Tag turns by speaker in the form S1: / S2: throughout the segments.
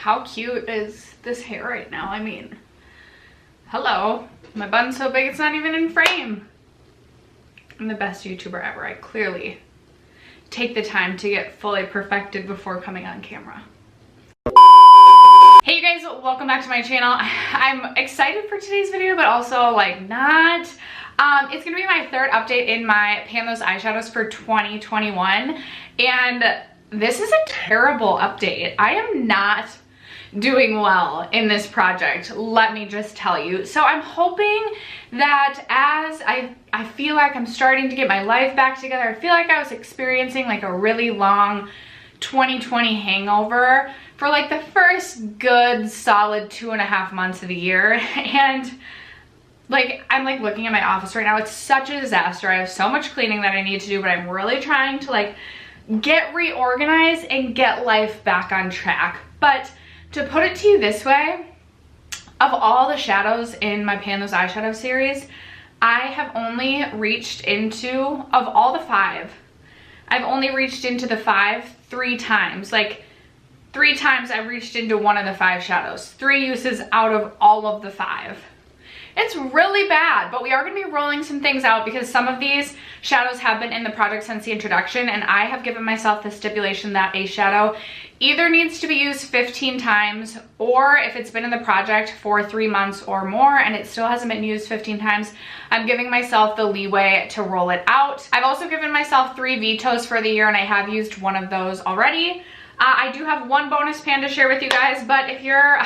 S1: How cute is this hair right now? I mean, hello. My bun's so big it's not even in frame. I'm the best YouTuber ever. I clearly take the time to get fully perfected before coming on camera. Hey you guys, welcome back to my channel. I'm excited for today's video, but also like not. It's gonna be my third update in my Pan Those Eyeshadows for 2021, and this is a terrible update. I am not doing well in this project, let me just tell you. So I'm hoping that as I feel like I'm starting to get my life back together, I feel like I was experiencing like a really long 2020 hangover for like the first good solid 2.5 months of the year. And like, I'm like looking at my office right now, it's such a disaster. I have so much cleaning that I need to do, but I'm really trying to like get reorganized and get life back on track. But to put it to you this way, of all the shadows in my Pan Those Eyeshadow series, I have only reached into, of all the 5, I've only reached into the 5 3 times. Like 3 times I've reached into one of the 5 shadows. 3 uses out of all of the 5. It's really bad, but we are going to be rolling some things out because some of these shadows have been in the project since the introduction, and I have given myself the stipulation that a shadow either needs to be used 15 times, or if it's been in the project for 3 months or more and it still hasn't been used 15 times, I'm giving myself the leeway to roll it out. I've also given myself 3 vetoes for the year, and I have used one of those already. I do have one bonus pan to share with you guys, but if you're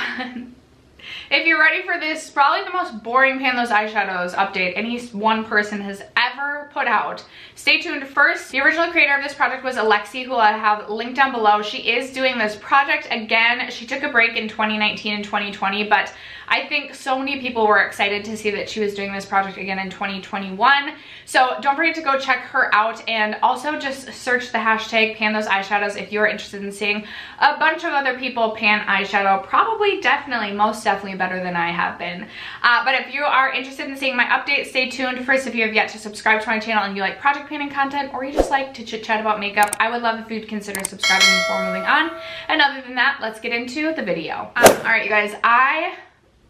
S1: if you're ready for this, probably the most boring Pan Those Eyeshadows update any one person has ever put out, stay tuned. First, the original creator of this project was Alexi, who I have linked down below. She is doing this project again. She took a break in 2019 and 2020, but I think so many people were excited to see that she was doing this project again in 2021. So don't forget to go check her out, and also just search the hashtag Pan Those Eyeshadows if you're interested in seeing a bunch of other people pan eyeshadow, probably definitely, most definitely better than I have been. But if you are interested in seeing my update, stay tuned. First, if you have yet to subscribe to my channel and you like project panning content, or you just like to chit chat about makeup, I would love if you'd consider subscribing before moving on. And other than that, let's get into the video. All right, you guys,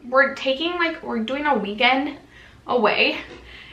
S1: we're doing a weekend away,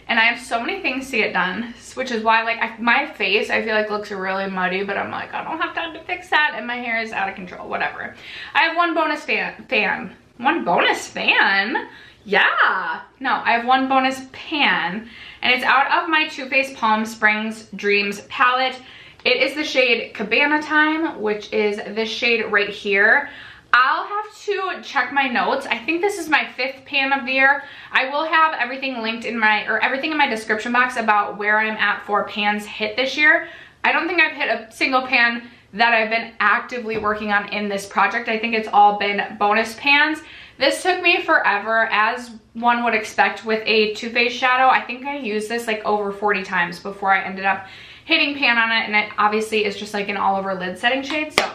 S1: and I have so many things to get done, which is why like my face I feel like looks really muddy, but I'm like, I don't have time to fix that, and my hair is out of control, whatever. I have one bonus fan. One bonus fan? Yeah. No, I have one bonus pan, and it's out of my Too Faced Palm Springs Dreams palette. It is the shade Cabana Time, which is this shade right here. I'll have to check my notes. I think this is my 5th pan of the year. I will have everything linked in everything in my description box about where I'm at for pans hit this year. I don't think I've hit a single pan that I've been actively working on in this project. I think it's all been bonus pans. This took me forever, as one would expect with a Too Faced shadow. I think I used this like over 40 times before I ended up hitting pan on it, and it obviously is just like an all over lid setting shade, so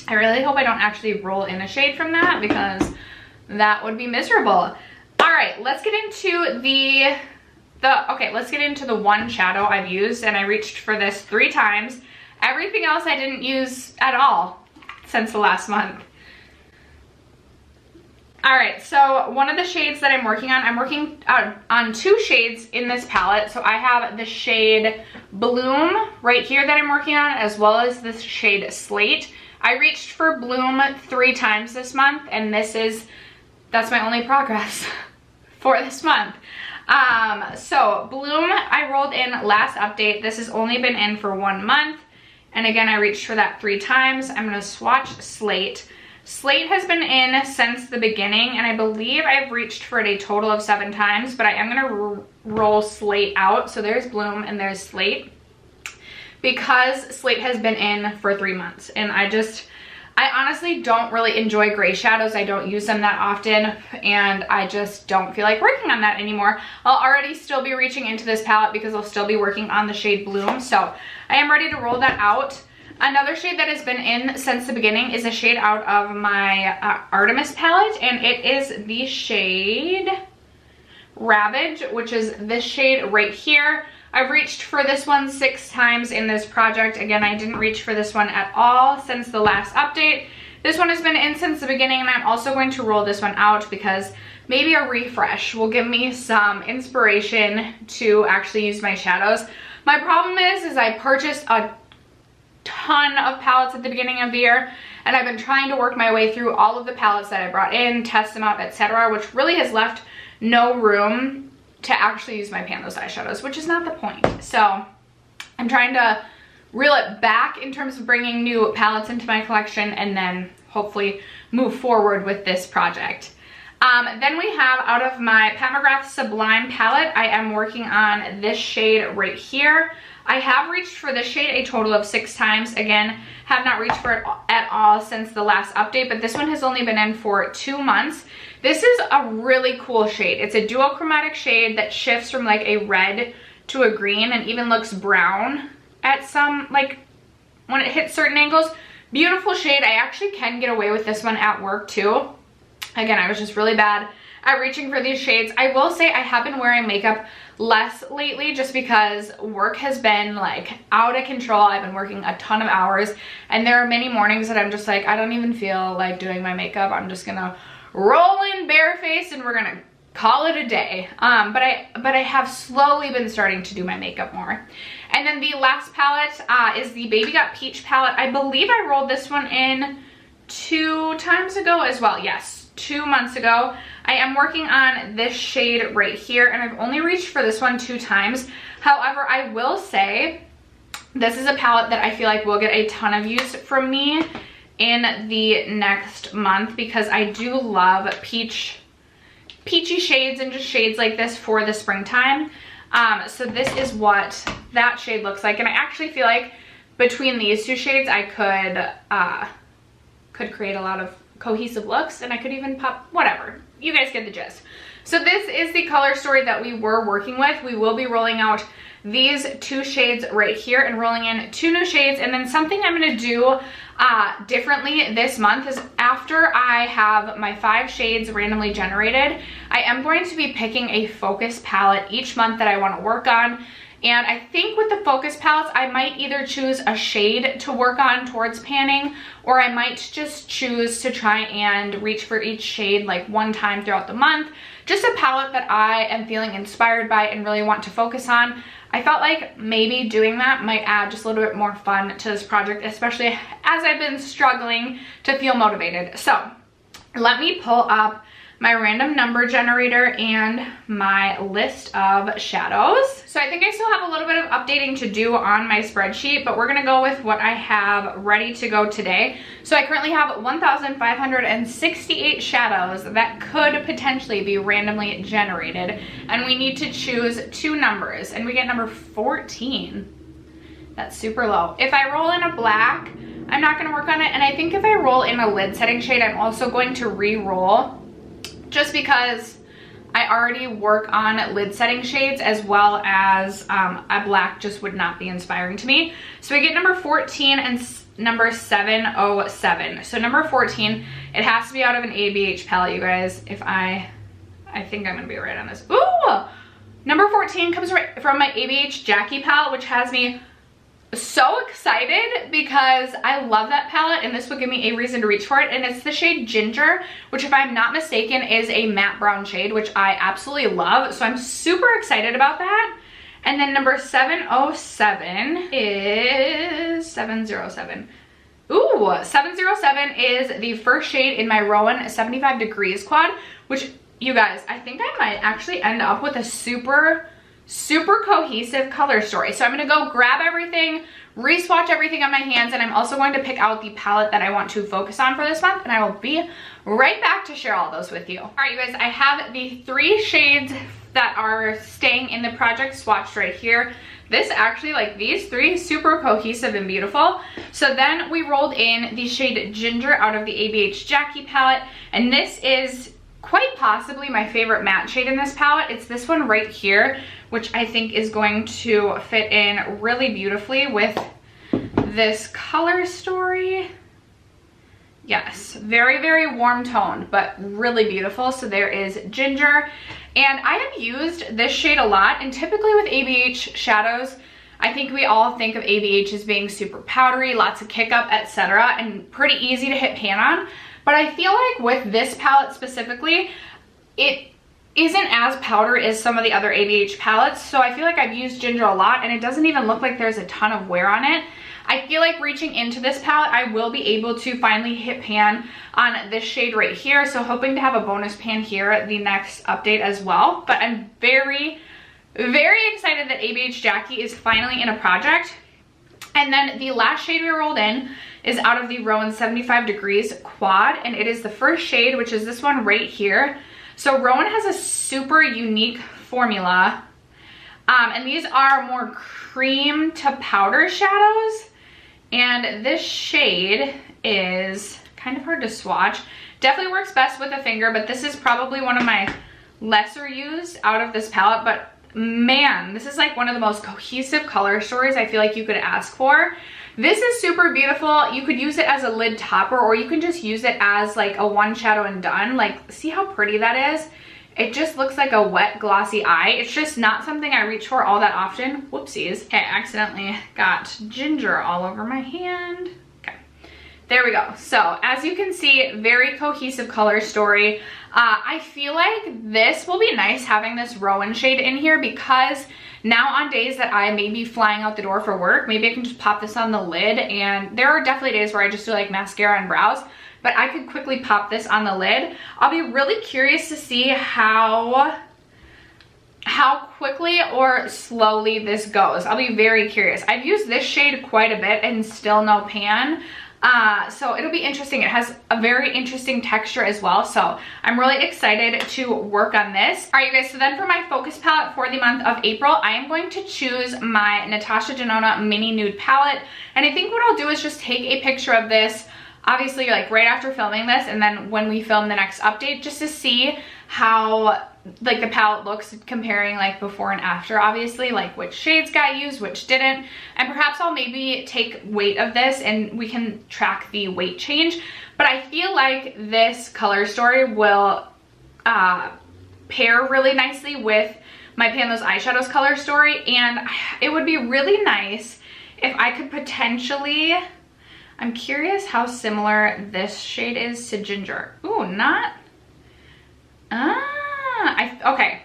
S1: I really hope I don't actually roll in a shade from that, because that would be miserable. All right, let's get into let's get into the one shadow I've used, and I reached for this 3 times. Everything else I didn't use at all since the last month. All right, so one of the shades that I'm working on 2 shades in this palette. So I have the shade Bloom right here that I'm working on, as well as this shade Slate. I reached for Bloom 3 times this month, and that's my only progress for this month. So Bloom I rolled in last update. This has only been in for 1 month, and again I reached for that 3 times. I'm gonna swatch Slate. Slate has been in since the beginning, and I believe I've reached for it a total of 7 times, but I am gonna roll Slate out. So there's Bloom and there's Slate, because Slate has been in for 3 months, and I honestly don't really enjoy gray shadows. I don't use them that often, and I just don't feel like working on that anymore. I'll already still be reaching into this palette because I'll still be working on the shade Bloom, so I am ready to roll that out. Another shade that has been in since the beginning is a shade out of my Artemis palette, and it is the shade Ravage, which is this shade right here. I've reached for this one 6 times in this project. Again, I didn't reach for this one at all since the last update. This one has been in since the beginning, and I'm also going to roll this one out because maybe a refresh will give me some inspiration to actually use my shadows. My problem is I purchased a ton of palettes at the beginning of the year, and I've been trying to work my way through all of the palettes that I brought in, test them out, etc., which really has left no room to actually use my Pan those eyeshadows, which is not the point. So I'm trying to reel it back in terms of bringing new palettes into my collection and then hopefully move forward with this project. Then we have, out of my McGrath Sublime palette, I am working on this shade right here. I have reached for this shade a total of 6 times. Again, have not reached for it at all since the last update, but this one has only been in for 2 months. This is a really cool shade. It's a duochromatic shade that shifts from like a red to a green and even looks brown at some, like when it hits certain angles. Beautiful shade. I actually can get away with this one at work too. Again, I was just really bad at reaching for these shades. I will say I have been wearing makeup less lately just because work has been like out of control. I've been working a ton of hours, and there are many mornings that I'm just like, I don't even feel like doing my makeup. I'm just gonna roll in barefaced and we're gonna call it a day. But I have slowly been starting to do my makeup more. And then the last palette is the Baby Got Peach palette. I believe I rolled this one in 2 times ago as well. Yes, 2 months ago. I am working on this shade right here, and I've only reached for this one 2 times. However, I will say this is a palette that I feel like will get a ton of use from me in the next month because I do love peachy shades and just shades like this for the springtime. So this is what that shade looks like, and I actually feel like between these 2 shades I could create a lot of cohesive looks, and I could even pop, whatever, you guys get the gist. So this is the color story that we were working with. We will be rolling out these 2 shades right here and rolling in 2 new shades. And then something I'm going to do differently this month is, after I have my 5 shades randomly generated, I am going to be picking a focus palette each month that I want to work on. And I think with the focus palettes, I might either choose a shade to work on towards panning, or I might just choose to try and reach for each shade like 1 time throughout the month. Just a palette that I am feeling inspired by and really want to focus on. I felt like maybe doing that might add just a little bit more fun to this project, especially as I've been struggling to feel motivated. So let me pull up my random number generator and my list of shadows. So I think I still have a little bit of updating to do on my spreadsheet, but we're gonna go with what I have ready to go today. So I currently have 1,568 shadows that could potentially be randomly generated, and we need to choose 2 numbers, and we get number 14. That's super low. If I roll in a black, I'm not gonna work on it, and I think if I roll in a lid setting shade, I'm also going to re-roll, just because I already work on lid setting shades, as well as a black just would not be inspiring to me. So we get number 14 and number 707. So number 14, it has to be out of an ABH palette, you guys. If I think I'm gonna be right on this. Ooh! Number 14 comes right from my ABH Jackie palette, which has me so excited because I love that palette, and this will give me a reason to reach for it. And it's the shade Ginger, which, if I'm not mistaken, is a matte brown shade, which I absolutely love. So I'm super excited about that. And then number 707 is 707. Ooh, 707 is the first shade in my Rowan 75 Degrees quad, which, you guys, I think I might actually end up with a super cohesive color story. So I'm gonna go grab everything, re-swatch everything on my hands, and I'm also going to pick out the palette that I want to focus on for this month, and I will be right back to share all those with you. All right, you guys, I have the 3 shades that are staying in the project swatched right here. This actually, like these 3, super cohesive and beautiful. So then we rolled in the shade Ginger out of the ABH Jackie palette, and this is quite possibly my favorite matte shade in this palette. It's this one right here, which I think is going to fit in really beautifully with this color story. Yes, very warm toned, but really beautiful. So there is Ginger, and I have used this shade a lot, and typically with ABH shadows, I think we all think of ABH as being super powdery, lots of kick up, etc., and pretty easy to hit pan on. But I feel like with this palette specifically, it isn't as powdery as some of the other ABH palettes. So I feel like I've used ginger a lot and it doesn't even look like there's a ton of wear on it. I feel like reaching into this palette, I will be able to finally hit pan on this shade right here. So hoping to have a bonus pan here at the next update as well. But I'm very, very excited that ABH Jackie is finally in a project. And then the last shade we rolled in is out of the Rowan 75 Degrees Quad. And it is the first shade, which is this one right here. So Rowan has a super unique formula. And these are more cream to powder shadows. And this shade is kind of hard to swatch. Definitely works best with a finger, but this is probably one of my lesser used out of this palette. But man, this is like one of the most cohesive color stories I feel like you could ask for. This is super beautiful. You could use it as a lid topper, or you can just use it as like a one shadow and done. Like, see how pretty that is? It just looks like a wet, glossy eye. It's just not something I reach for all that often. Whoopsies. Okay, I accidentally got ginger all over my hand. Okay, there we go. So as you can see, very cohesive color story. I feel like this will be nice having this Rowan shade in here, because now on days that I may be flying out the door for work, maybe I can just pop this on the lid. And there are definitely days where I just do like mascara and brows, but I could quickly pop this on the lid. I'll be really curious to see how quickly or slowly this goes. I'll be very curious. I've used this shade quite a bit and still no pan. So it'll be interesting. It has a very interesting texture as well. So I'm really excited to work on this. All right, you guys, so then for my focus palette for the month of April, I am going to choose my Natasha Denona Mini Nude palette. And I think what I'll do is just take a picture of this, obviously like right after filming this, and then when we film the next update, just to see how like the palette looks, comparing like before and after, obviously, like which shades got used, which didn't. And perhaps I'll maybe take weight of this and we can track the weight change. But I feel like this color story will pair really nicely with my Pan Those Eyeshadows color story. And it would be really nice if I could potentially, I'm curious how similar this shade is to Ginger. Ooh, not, okay.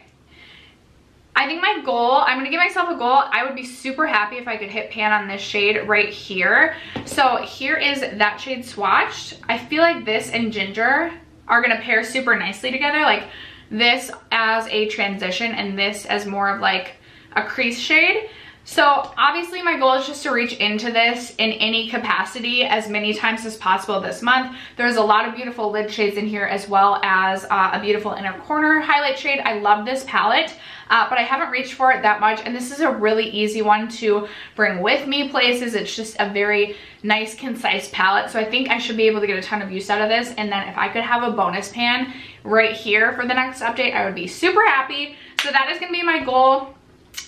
S1: I think my goal, I'm gonna give myself a goal. I would be super happy if I could hit pan on this shade right here. So here is that shade swatched. I feel like this and Ginger are gonna pair super nicely together. Like this as a transition and this as more of like a crease shade. So obviously my goal is just to reach into this in any capacity as many times as possible this month. There's a lot of beautiful lid shades in here, as well as a beautiful inner corner highlight shade. I love this palette, but I haven't reached for it that much. And this is a really easy one to bring with me places. It's just a very nice, concise palette. So I think I should be able to get a ton of use out of this. And then if I could have a bonus pan right here for the next update, I would be super happy. So that is gonna be my goal.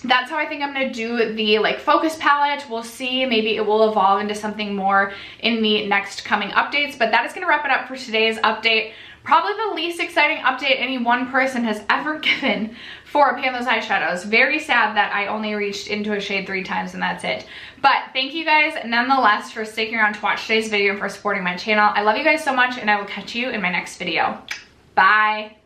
S1: That's how I think I'm gonna do the like focus palette. We'll see, maybe it will evolve into something more in the next coming updates, but that is gonna wrap it up for today's update. Probably the least exciting update any one person has ever given for Pan Those Eyeshadows. Very sad that I only reached into a shade 3 times and that's it. But thank you guys nonetheless for sticking around to watch today's video and for supporting my channel. I love you guys so much, and I will catch you in my next video. Bye.